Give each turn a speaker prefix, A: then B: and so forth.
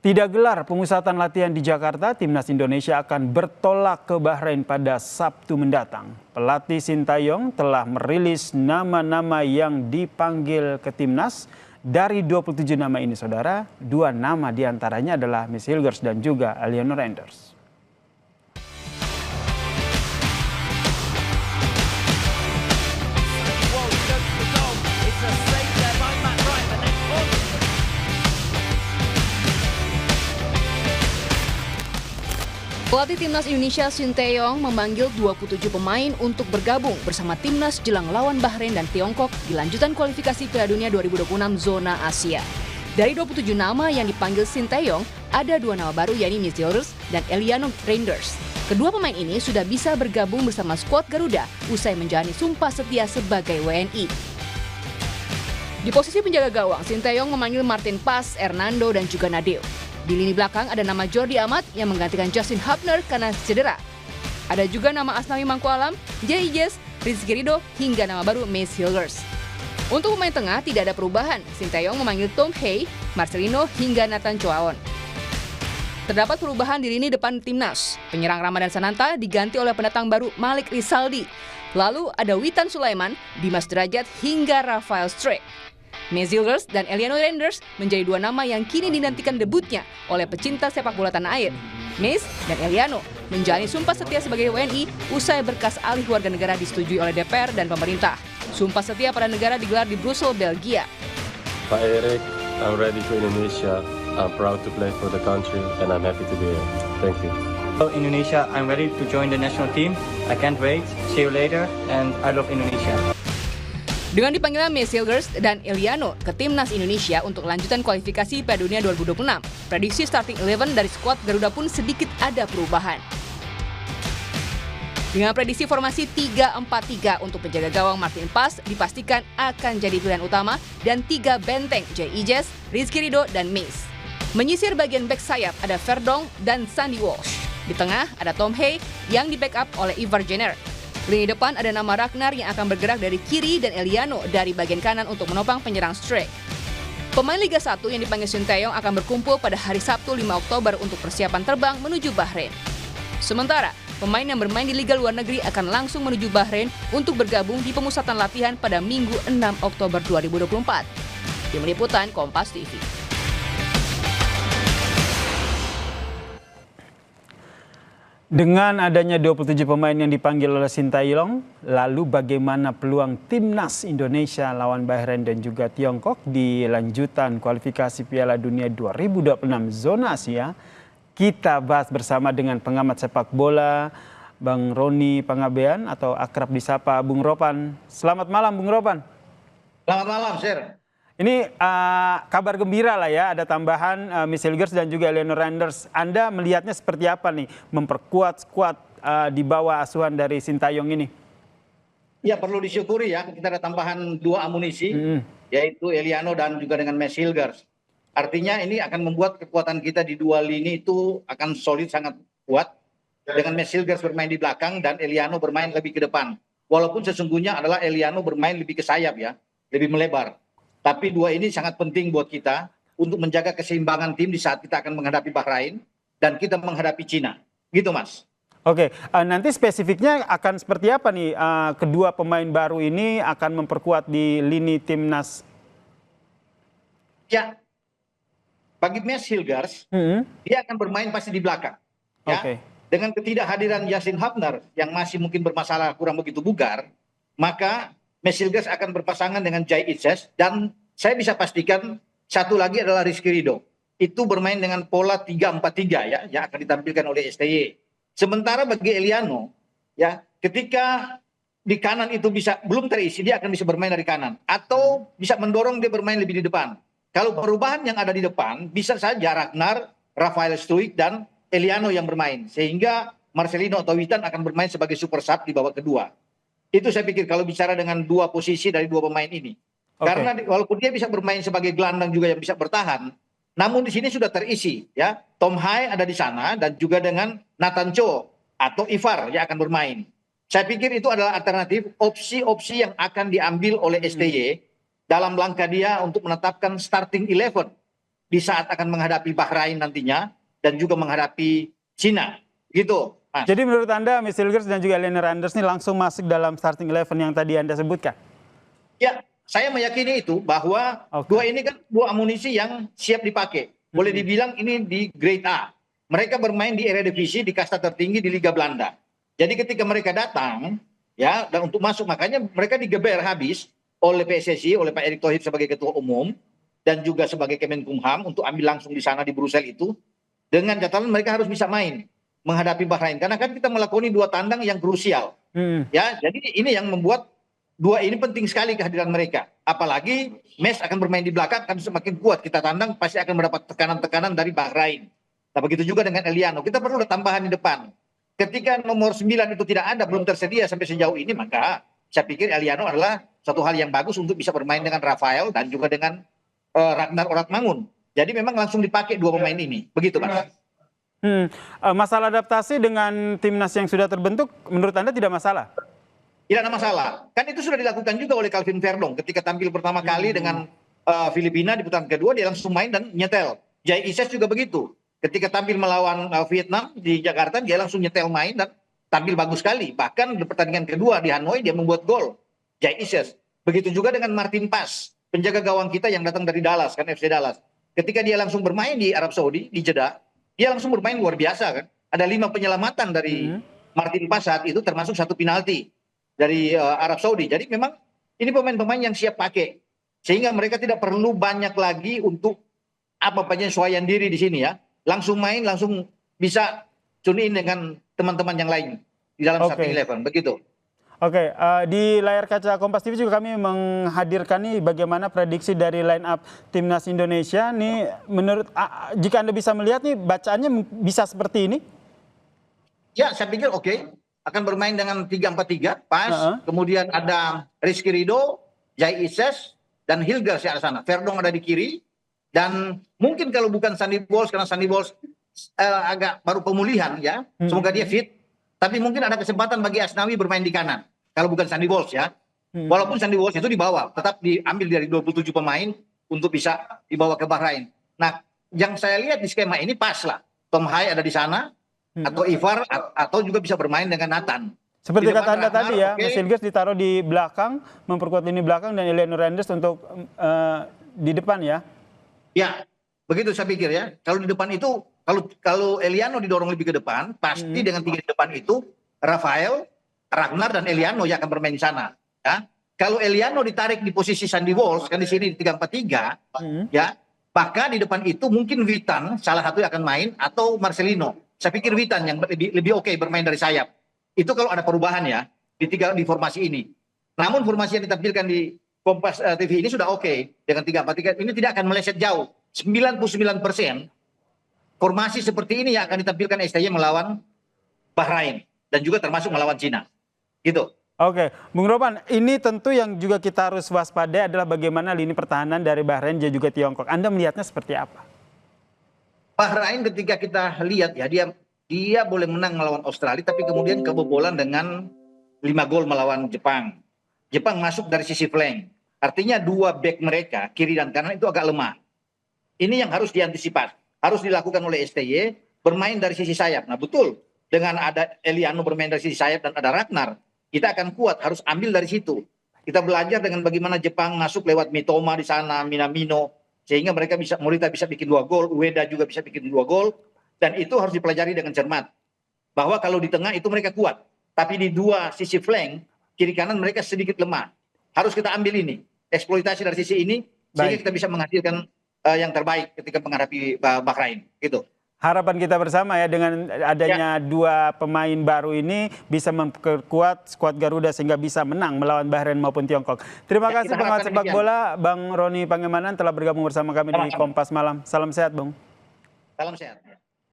A: Tidak gelar pemusatan latihan di Jakarta, Timnas Indonesia akan bertolak ke Bahrain pada Sabtu mendatang. Pelatih Sintayong telah merilis nama-nama yang dipanggil ke Timnas. Dari 27 nama ini, saudara, 2 nama diantaranya adalah Miss Hilgers dan juga Eliano Reinders.
B: Pelatih Timnas Indonesia Sintayong memanggil 27 pemain untuk bergabung bersama Timnas jelang lawan Bahrain dan Tiongkok di lanjutan kualifikasi Piala Dunia 2026 zona Asia. Dari 27 nama yang dipanggil Sintayong, ada 2 nama baru yakni Miss Hilgers dan Eliano Reinders. Kedua pemain ini sudah bisa bergabung bersama skuad Garuda usai menjalani sumpah setia sebagai WNI. Di posisi penjaga gawang, Sintayong memanggil Martin Pas, Hernando dan juga Nadeo. Di lini belakang ada nama Jordi Amat yang menggantikan Justin Hubner karena cedera. Ada juga nama Asnawi Mangkualam, Jay Ijes, Rizky Ridho, hingga nama baru Miss Hilgers. Untuk pemain tengah tidak ada perubahan. Sintayong memanggil Tom Hey, Marcelino, hingga Nathan Choaon. Terdapat perubahan di lini depan Timnas. Penyerang Ramadan Sananta diganti oleh pendatang baru Malik Rizaldi. Lalu ada Witan Sulaiman, Dimas Derajat, hingga Rafael Struijk. Miss Hilgers dan Eliano Reinders menjadi 2 nama yang kini dinantikan debutnya oleh pecinta sepak bola tanah air. Miss dan Eliano menjalani sumpah setia sebagai WNI usai berkas alih warga negara disetujui oleh DPR dan pemerintah. Sumpah setia pada negara digelar di Brussel, Belgia.
C: Pak Erik, I'm ready for Indonesia. I'm proud to play for the country and I'm happy to be here. Thank you.
D: Hello Indonesia, I'm ready to join the national team. I can't wait. See you later and I love Indonesia.
B: Dengan dipanggilnya Miss Hilgers dan Eliano ke Timnas Indonesia untuk lanjutan kualifikasi Piala Dunia 2026, prediksi starting 11 dari skuad Garuda pun sedikit ada perubahan. Dengan prediksi formasi 3-4-3 untuk penjaga gawang Martin Pas dipastikan akan jadi pilihan utama dan 3 benteng Jay Ijes, Rizky Ridho, dan Miss. Menyisir bagian back sayap ada Verdonk dan Sandy Walsh. Di tengah ada Tom Hey yang di-backup oleh Ivar Jenner. Lini depan ada nama Ragnar yang akan bergerak dari kiri dan Eliano dari bagian kanan untuk menopang penyerang Struijk. Pemain Liga 1 yang dipanggil Sintayong akan berkumpul pada hari Sabtu 5 Oktober untuk persiapan terbang menuju Bahrain. Sementara, pemain yang bermain di Liga luar negeri akan langsung menuju Bahrain untuk bergabung di pemusatan latihan pada Minggu 6 Oktober 2024. Tim Liputan Kompas TV.
A: Dengan adanya 27 pemain yang dipanggil oleh Sintayong, lalu bagaimana peluang Timnas Indonesia lawan Bahrain dan juga Tiongkok di lanjutan kualifikasi Piala Dunia 2026 zona Asia? Kita bahas bersama dengan pengamat sepak bola, Bang Roni Pangabean atau akrab disapa Bung Ropan. Selamat malam Bung Ropan.
E: Selamat malam, Sir.
A: Ini kabar gembira lah ya, ada tambahan Miss Hilgers dan juga Eliano Reinders. Anda melihatnya seperti apa nih, memperkuat skuad di bawah asuhan dari Sintayong ini?
E: Ya perlu disyukuri ya, kita ada tambahan 2 amunisi, yaitu Eliano dan juga dengan Miss Hilgers. Artinya ini akan membuat kekuatan kita di 2 lini itu akan solid, sangat kuat. Dengan Miss Hilgers bermain di belakang dan Eliano bermain lebih ke depan. Walaupun sesungguhnya adalah Eliano bermain lebih ke sayap ya, lebih melebar. Tapi 2 ini sangat penting buat kita untuk menjaga keseimbangan tim di saat kita akan menghadapi Bahrain dan kita menghadapi Cina. Gitu Mas.
A: Oke, nanti spesifiknya akan seperti apa nih kedua pemain baru ini akan memperkuat di lini Timnas?
E: Ya, bagi Miss Hilgers, dia akan bermain pasti di belakang. Ya.
A: Oke.
E: Dengan ketidakhadiran Justin Hubner yang masih mungkin bermasalah kurang begitu bugar, maka Miss Hilgers akan berpasangan dengan Jay Ijes dan saya bisa pastikan satu lagi adalah Rizky Ridho. Itu bermain dengan pola 3-4-3 ya yang akan ditampilkan oleh STY. Sementara bagi Eliano ya ketika di kanan itu belum terisi dia akan bisa bermain dari kanan atau bisa mendorong dia bermain lebih di depan. Kalau perubahan yang ada di depan bisa saja Ragnar, Rafael Struijk dan Eliano yang bermain sehingga Marcelino atau Witan akan bermain sebagai super sub di babak kedua. Itu saya pikir kalau bicara dengan 2 posisi dari 2 pemain ini. Karena walaupun dia bisa bermain sebagai gelandang juga yang bisa bertahan, namun di sini sudah terisi ya. Tom Hai ada di sana dan juga dengan Nathan Cho atau Ivar yang akan bermain. Saya pikir itu adalah alternatif opsi-opsi yang akan diambil oleh STY dalam langkah dia untuk menetapkan starting 11 di saat akan menghadapi Bahrain nantinya dan juga menghadapi Cina. Gitu, Mas.
A: Jadi menurut Anda, Michelgers dan juga Lionel Randers ini langsung masuk dalam starting 11 yang tadi Anda sebutkan?
E: Ya, saya meyakini itu bahwa dua ini kan dua amunisi yang siap dipakai. Boleh dibilang ini di grade A. Mereka bermain di Eredivisie, di kasta tertinggi di Liga Belanda. Jadi ketika mereka datang, ya, dan untuk masuk makanya mereka digeber habis oleh PSSI, oleh Pak Erick Thohir sebagai ketua umum dan juga sebagai Kemenkumham untuk ambil langsung di sana di Brussels itu, dengan catatan mereka harus bisa main menghadapi Bahrain, karena kan kita melakoni dua tandang yang krusial. Ya, jadi ini yang membuat dua ini penting sekali kehadiran mereka. Apalagi Mes akan bermain di belakang, kan semakin kuat kita tandang pasti akan mendapat tekanan-tekanan dari Bahrain. Nah, begitu juga dengan Eliano. Kita perlu ada tambahan di depan. Ketika nomor 9 itu tidak ada, belum tersedia sampai sejauh ini, maka saya pikir Eliano adalah satu hal yang bagus untuk bisa bermain dengan Rafael dan juga dengan Ragnar Oratmangun. Jadi memang langsung dipakai dua pemain ini. Begitu, Mas.
A: Masalah adaptasi dengan timnas yang sudah terbentuk, menurut Anda tidak masalah?
E: Tidak ada masalah. Kan itu sudah dilakukan juga oleh Calvin Verdong ketika tampil pertama kali dengan Filipina di putaran kedua, dia langsung main dan nyetel. Jai Ises juga begitu. Ketika tampil melawan Vietnam di Jakarta, dia langsung nyetel main dan tampil bagus sekali. Bahkan di pertandingan kedua di Hanoi dia membuat gol. Jai Ises. Begitu juga dengan Martin Pas, penjaga gawang kita yang datang dari Dallas, kan FC Dallas. Ketika dia langsung bermain di Arab Saudi, di Jeddah, dia langsung bermain luar biasa kan. Ada 5 penyelamatan dari Martin Pas saat itu, termasuk 1 penalti dari Arab Saudi. Jadi memang ini pemain-pemain yang siap pakai. Sehingga mereka tidak perlu banyak lagi untuk penyesuaian diri di sini ya. Langsung main, langsung bisa tune in dengan teman-teman yang lain di dalam starting 11. Begitu.
A: Oke, di layar kaca Kompas TV juga kami menghadirkan nih bagaimana prediksi dari line up timnas Indonesia. Nih menurut jika Anda bisa melihat nih bacaannya bisa seperti ini?
E: Ya, saya pikir oke. Akan bermain dengan 3-4-3, pas. Kemudian ada Rizky Ridho, Jai Ises, dan Hilgers di sana. Verdong ada di kiri. Dan mungkin kalau bukan Sandy Walsh, karena Sandy Walsh agak baru pemulihan ya. Semoga dia fit. Tapi mungkin ada kesempatan bagi Asnawi bermain di kanan. Kalau bukan Sandy Walsh ya. Walaupun Sandy Walsh itu dibawa, tetap diambil dari 27 pemain untuk bisa dibawa ke Bahrain. Nah, yang saya lihat di skema ini pas lah. Tom Hai ada di sana, atau Ivar, atau juga bisa bermain dengan Nathan.
A: Seperti kata Anda tadi ya, Michelgers ditaruh di belakang, memperkuat lini belakang, dan Lionel Randers untuk di depan ya? Ya, begitu saya pikir ya. Kalau di depan itu, kalau Eliano didorong lebih ke depan, pasti dengan 3 di depan itu, Rafael, Ragnar, dan Eliano yang akan bermain di sana. Ya. Kalau Eliano ditarik di posisi Sandy Walsh, kan di sini di 3-4-3, ya, maka di depan itu mungkin Witan, salah satu yang akan main, atau Marcelino. Saya pikir Witan yang lebih oke bermain dari sayap. Itu kalau ada perubahan ya, di formasi ini. Namun formasi yang ditampilkan di Kompas TV ini sudah oke. Dengan 3-4-3, ini tidak akan meleset jauh. 99% formasi seperti ini yang akan ditampilkan STY melawan Bahrain. Dan juga termasuk melawan Cina. Gitu. Oke, Bung Ropan, ini tentu yang juga kita harus waspadai adalah bagaimana lini pertahanan dari Bahrain dan juga Tiongkok. Anda melihatnya seperti apa?
E: Bahrain ketika kita lihat ya, dia boleh menang melawan Australia, tapi kemudian kebobolan dengan 5 gol melawan Jepang. Jepang masuk dari sisi flank. Artinya 2 back mereka, kiri dan kanan itu agak lemah. Ini yang harus diantisipasi. Harus dilakukan oleh STY, bermain dari sisi sayap. Nah betul, dengan ada Eliano bermain dari sisi sayap dan ada Ragnar, kita akan kuat, harus ambil dari situ. Kita belajar dengan bagaimana Jepang masuk lewat Mitoma di sana, Minamino, sehingga mereka Morita bisa bikin 2 gol, Ueda juga bisa bikin 2 gol, dan itu harus dipelajari dengan cermat. Bahwa kalau di tengah itu mereka kuat, tapi di 2 sisi flank, kiri kanan mereka sedikit lemah. Harus kita ambil ini, eksploitasi dari sisi ini, sehingga kita bisa menghasilkan yang terbaik ketika menghadapi Bahrain. Gitu.
A: Harapan kita bersama ya dengan adanya 2 pemain baru ini bisa memperkuat skuad Garuda sehingga bisa menang melawan Bahrain maupun Tiongkok. Terima kasih pengamat sepak bola Bang Roni Pangemanan telah bergabung bersama kami di Kompas Malam. Salam sehat, Bang.
E: Salam sehat.